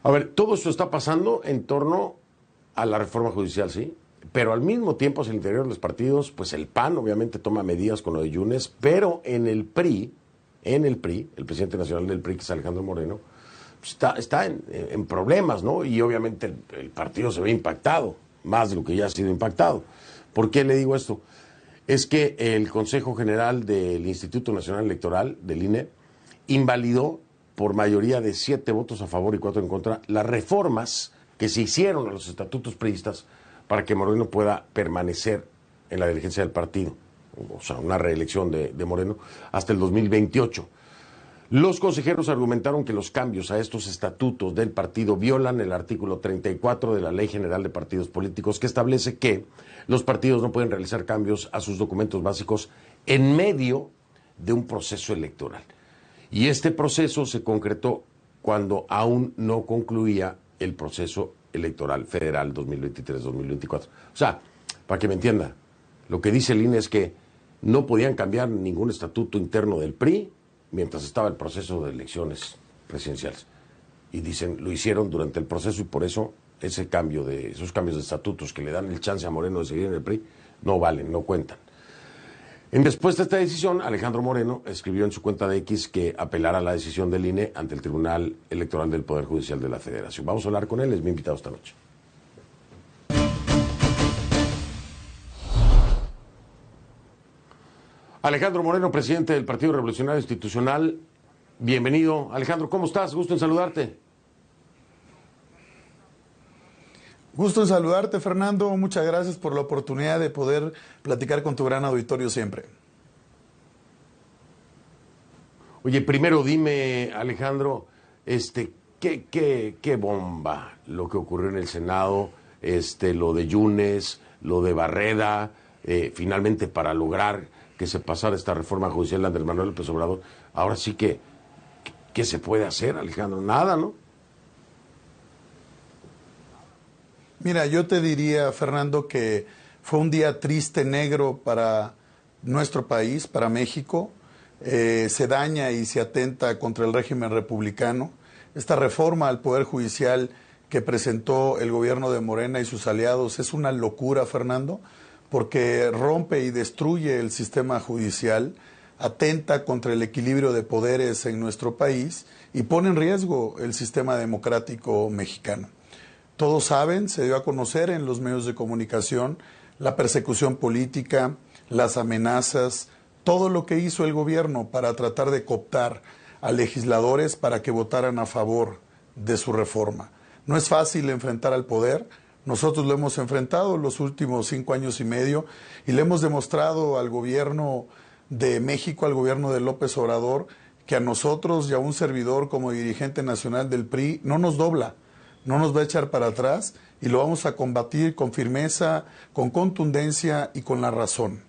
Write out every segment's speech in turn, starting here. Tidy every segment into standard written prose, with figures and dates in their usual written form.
A ver, todo esto está pasando en torno a la reforma judicial, sí, pero al mismo tiempo, hacia el interior de los partidos, pues el PAN obviamente toma medidas con lo de Yunes, pero en el PRI, el presidente nacional del PRI, que es Alejandro Moreno, pues está en problemas, ¿no? Y obviamente el partido se ve impactado, más de lo que ya ha sido impactado. ¿Por qué le digo esto? Es que el Consejo General del Instituto Nacional Electoral, del INE, invalidó por mayoría de 7 votos a favor y 4 en contra las reformas que se hicieron a los estatutos priistas para que Moreno pueda permanecer en la dirigencia del partido, o sea, una reelección de Moreno hasta el 2028. Los consejeros argumentaron que los cambios a estos estatutos del partido violan el artículo 34 de la Ley General de Partidos Políticos, que establece que los partidos no pueden realizar cambios a sus documentos básicos en medio de un proceso electoral. Y este proceso se concretó cuando aún no concluía el proceso electoral federal 2023-2024. O sea, para que me entienda, lo que dice el INE es que no podían cambiar ningún estatuto interno del PRI mientras estaba el proceso de elecciones presidenciales. Y dicen, lo hicieron durante el proceso y por eso esos cambios de estatutos que le dan el chance a Moreno de seguir en el PRI no valen, no cuentan. En respuesta a esta decisión, Alejandro Moreno escribió en su cuenta de X que apelará la decisión del INE ante el Tribunal Electoral del Poder Judicial de la Federación. Vamos a hablar con él, es mi invitado esta noche. Alejandro Moreno, presidente del Partido Revolucionario Institucional. Bienvenido. Alejandro, ¿cómo estás? Gusto en saludarte. Gusto en saludarte, Fernando. Muchas gracias por la oportunidad de poder platicar con tu gran auditorio siempre. Oye, primero dime, Alejandro, qué bomba lo que ocurrió en el Senado, lo de Yunes, lo de Barreda, finalmente para lograr que se pasara esta reforma judicial de Andrés Manuel López Obrador. Ahora sí que, ¿qué se puede hacer, Alejandro? Nada, ¿no? Mira, yo te diría, Fernando, que fue un día triste, negro para nuestro país, para México. Se daña y se atenta contra el régimen republicano. Esta reforma al Poder Judicial que presentó el gobierno de Morena y sus aliados es una locura, Fernando, porque rompe y destruye el sistema judicial, atenta contra el equilibrio de poderes en nuestro país y pone en riesgo el sistema democrático mexicano. Todos saben, se dio a conocer en los medios de comunicación, la persecución política, las amenazas, todo lo que hizo el gobierno para tratar de cooptar a legisladores para que votaran a favor de su reforma. No es fácil enfrentar al poder, nosotros lo hemos enfrentado los últimos 5 años y medio y le hemos demostrado al gobierno de México, al gobierno de López Obrador, que a nosotros y a un servidor como dirigente nacional del PRI no nos dobla. No nos va a echar para atrás y lo vamos a combatir con firmeza, con contundencia y con la razón.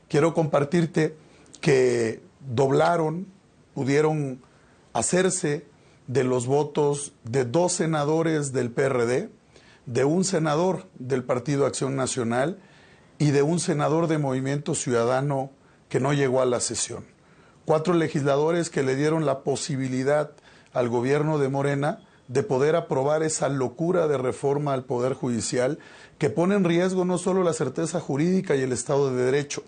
Quiero compartirte que pudieron hacerse de los votos de 2 senadores del PRD, de un senador del Partido Acción Nacional y de un senador de Movimiento Ciudadano que no llegó a la sesión. 4 legisladores que le dieron la posibilidad al gobierno de Morena de poder aprobar esa locura de reforma al Poder Judicial que pone en riesgo no solo la certeza jurídica y el Estado de Derecho,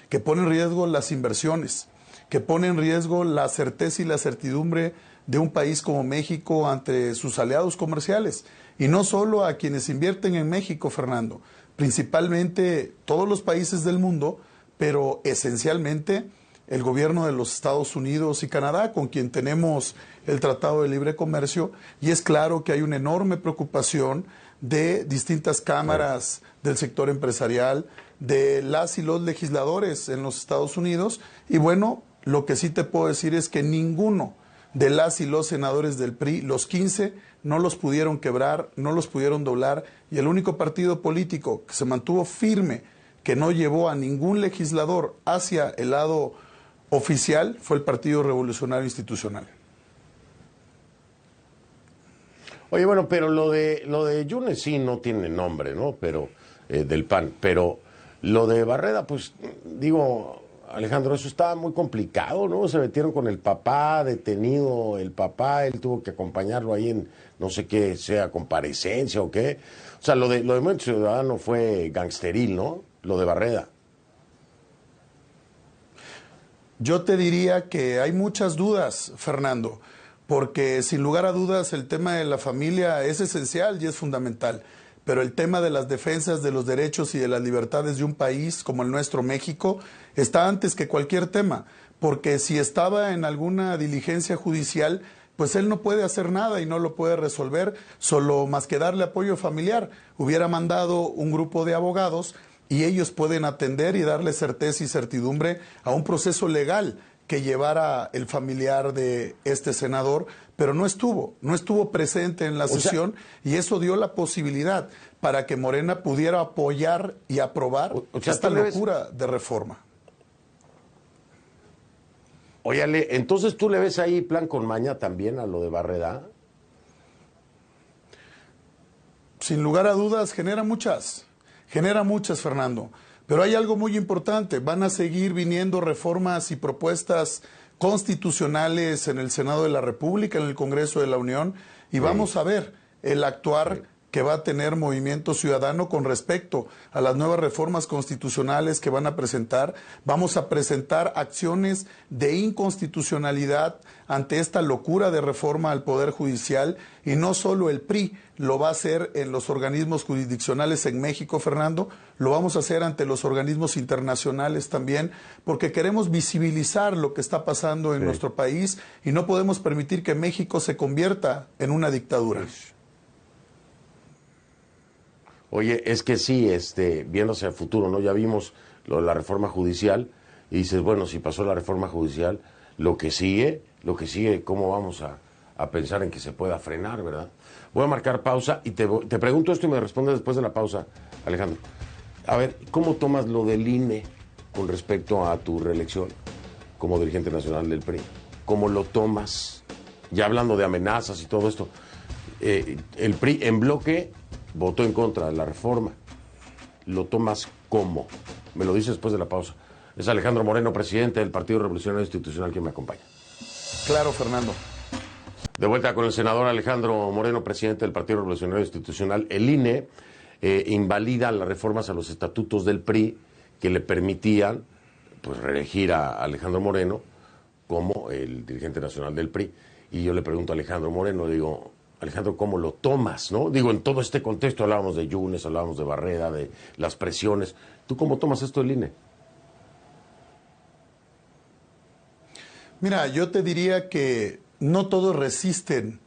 que pone en riesgo las inversiones, que pone en riesgo la certeza y la certidumbre de un país como México ante sus aliados comerciales. Y no solo a quienes invierten en México, Fernando, principalmente todos los países del mundo, pero esencialmente el gobierno de los Estados Unidos y Canadá, con quien tenemos el Tratado de Libre Comercio, y es claro que hay una enorme preocupación de distintas cámaras del sector empresarial, de las y los legisladores en los Estados Unidos, y bueno, lo que sí te puedo decir es que ninguno de las y los senadores del PRI, los 15, no los pudieron quebrar, no los pudieron doblar, y el único partido político que se mantuvo firme, que no llevó a ningún legislador hacia el lado oficial, fue el Partido Revolucionario Institucional. Oye, bueno, pero lo de Yunes sí no tiene nombre, ¿no? Pero del PAN, pero lo de Barreda, pues digo, Alejandro, eso está muy complicado, ¿no? Se metieron con el papá, detenido el papá, él tuvo que acompañarlo ahí en no sé qué sea, comparecencia o qué. O sea, lo de Movimiento Ciudadano fue gangsteril, ¿no? Lo de Barreda. Yo te diría que hay muchas dudas, Fernando, porque sin lugar a dudas el tema de la familia es esencial y es fundamental, pero el tema de las defensas de los derechos y de las libertades de un país como el nuestro, México, está antes que cualquier tema, porque si estaba en alguna diligencia judicial, pues él no puede hacer nada y no lo puede resolver, solo más que darle apoyo familiar. Hubiera mandado un grupo de abogados y ellos pueden atender y darle certeza y certidumbre a un proceso legal que llevara el familiar de este senador, pero no estuvo presente en la sesión y eso dio la posibilidad para que Morena pudiera apoyar y aprobar esta locura de reforma. Óyale, entonces tú le ves ahí plan con maña también a lo de Barreda. Sin lugar a dudas, genera muchas, Fernando. Pero hay algo muy importante, van a seguir viniendo reformas y propuestas constitucionales en el Senado de la República, en el Congreso de la Unión, y vamos a ver el actuar que va a tener Movimiento Ciudadano con respecto a las nuevas reformas constitucionales que van a presentar. Vamos a presentar acciones de inconstitucionalidad ante esta locura de reforma al Poder Judicial, y no solo el PRI lo va a hacer en los organismos jurisdiccionales en México, Fernando, lo vamos a hacer ante los organismos internacionales también, porque queremos visibilizar lo que está pasando en nuestro país y no podemos permitir que México se convierta en una dictadura. Oye, es que sí, viendo hacia el futuro, ¿no? Ya vimos lo de la reforma judicial y dices, bueno, si pasó la reforma judicial, lo que sigue, ¿cómo vamos a pensar en que se pueda frenar, verdad? Voy a marcar pausa y te pregunto esto y me respondes después de la pausa, Alejandro. A ver, ¿cómo tomas lo del INE con respecto a tu reelección como dirigente nacional del PRI? ¿Cómo lo tomas? Ya hablando de amenazas y todo esto. El PRI en bloque votó en contra de la reforma. ¿Lo tomas cómo? Me lo dices después de la pausa. Es Alejandro Moreno, presidente del Partido Revolucionario Institucional, quien me acompaña. Claro, Fernando. De vuelta con el senador Alejandro Moreno, presidente del Partido Revolucionario Institucional. El INE invalida las reformas a los estatutos del PRI que le permitían pues reelegir a Alejandro Moreno como el dirigente nacional del PRI. Y yo le pregunto a Alejandro Moreno, digo, Alejandro, ¿cómo lo tomas, no? Digo, en todo este contexto hablábamos de Yunes, hablábamos de Barreda, de las presiones. ¿Tú cómo tomas esto del INE? Mira, yo te diría que no todos resisten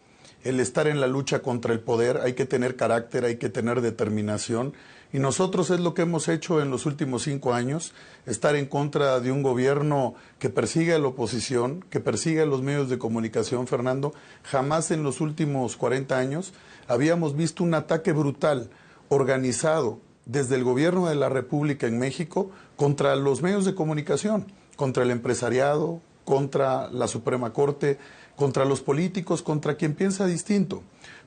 el estar en la lucha contra el poder. Hay que tener carácter, hay que tener determinación. Y nosotros es lo que hemos hecho en los últimos 5 años, estar en contra de un gobierno que persigue a la oposición, que persigue a los medios de comunicación, Fernando. Jamás en los últimos 40 años habíamos visto un ataque brutal, organizado desde el gobierno de la República en México contra los medios de comunicación, contra el empresariado, contra la Suprema Corte, contra los políticos, contra quien piensa distinto.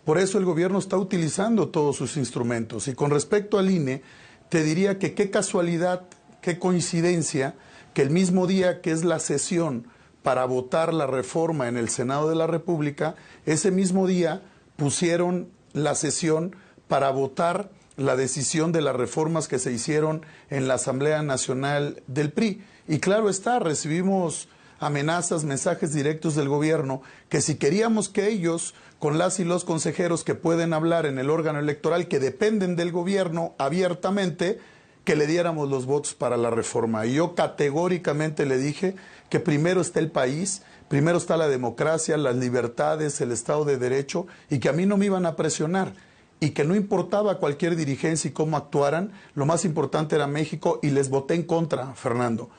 Por eso el gobierno está utilizando todos sus instrumentos. Y con respecto al INE, te diría que qué casualidad, qué coincidencia, que el mismo día que es la sesión para votar la reforma en el Senado de la República, ese mismo día pusieron la sesión para votar la decisión de las reformas que se hicieron en la Asamblea Nacional del PRI. Y claro está, recibimos amenazas, mensajes directos del gobierno, que si queríamos que ellos, con las y los consejeros que pueden hablar en el órgano electoral, que dependen del gobierno abiertamente, que le diéramos los votos para la reforma. Y yo categóricamente le dije que primero está el país, primero está la democracia, las libertades, el Estado de Derecho, y que a mí no me iban a presionar, y que no importaba cualquier dirigencia y cómo actuaran, lo más importante era México, y les voté en contra, Fernando.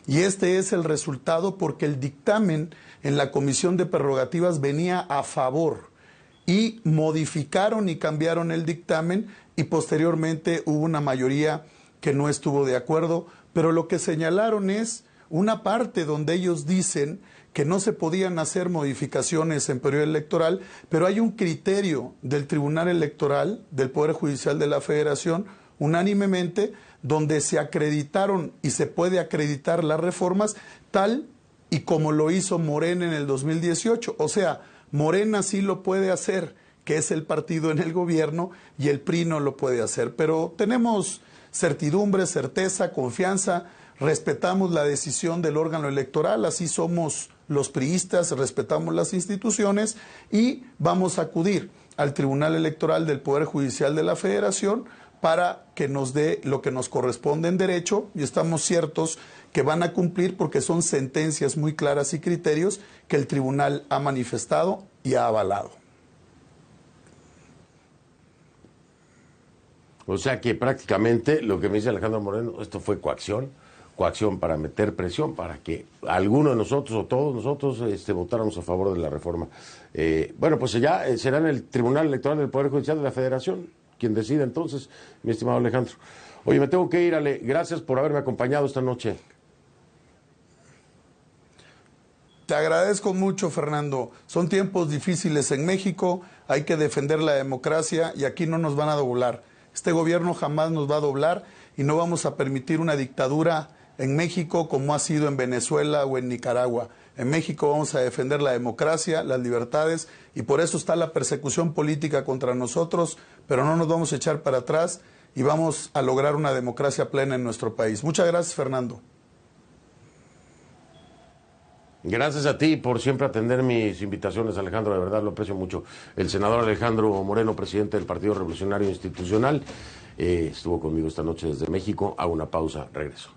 Y este es el resultado porque el dictamen en la Comisión de Prerrogativas venía a favor y modificaron y cambiaron el dictamen y posteriormente hubo una mayoría que no estuvo de acuerdo, pero lo que señalaron es una parte donde ellos dicen que no se podían hacer modificaciones en periodo electoral, pero hay un criterio del Tribunal Electoral, del Poder Judicial de la Federación, unánimemente, donde se acreditaron y se puede acreditar las reformas tal y como lo hizo Morena en el 2018. O sea, Morena sí lo puede hacer, que es el partido en el gobierno, y el PRI no lo puede hacer. Pero tenemos certidumbre, certeza, confianza, respetamos la decisión del órgano electoral, así somos los priistas, respetamos las instituciones y vamos a acudir al Tribunal Electoral del Poder Judicial de la Federación para que nos dé lo que nos corresponde en derecho, y estamos ciertos que van a cumplir porque son sentencias muy claras y criterios que el tribunal ha manifestado y ha avalado. O sea que prácticamente lo que me dice Alejandro Moreno, esto fue coacción para meter presión, para que alguno de nosotros o todos nosotros votáramos a favor de la reforma. Bueno, pues ya será en el Tribunal Electoral del Poder Judicial de la Federación quien decida entonces, mi estimado Alejandro. Oye, me tengo que ir, Ale. Gracias por haberme acompañado esta noche. Te agradezco mucho, Fernando. Son tiempos difíciles en México, hay que defender la democracia y aquí no nos van a doblar. Este gobierno jamás nos va a doblar y no vamos a permitir una dictadura en México como ha sido en Venezuela o en Nicaragua. En México vamos a defender la democracia, las libertades, y por eso está la persecución política contra nosotros, pero no nos vamos a echar para atrás y vamos a lograr una democracia plena en nuestro país. Muchas gracias, Fernando. Gracias a ti por siempre atender mis invitaciones, Alejandro, de verdad lo aprecio mucho. El senador Alejandro Moreno, presidente del Partido Revolucionario Institucional, estuvo conmigo esta noche desde México. Hago una pausa, regreso.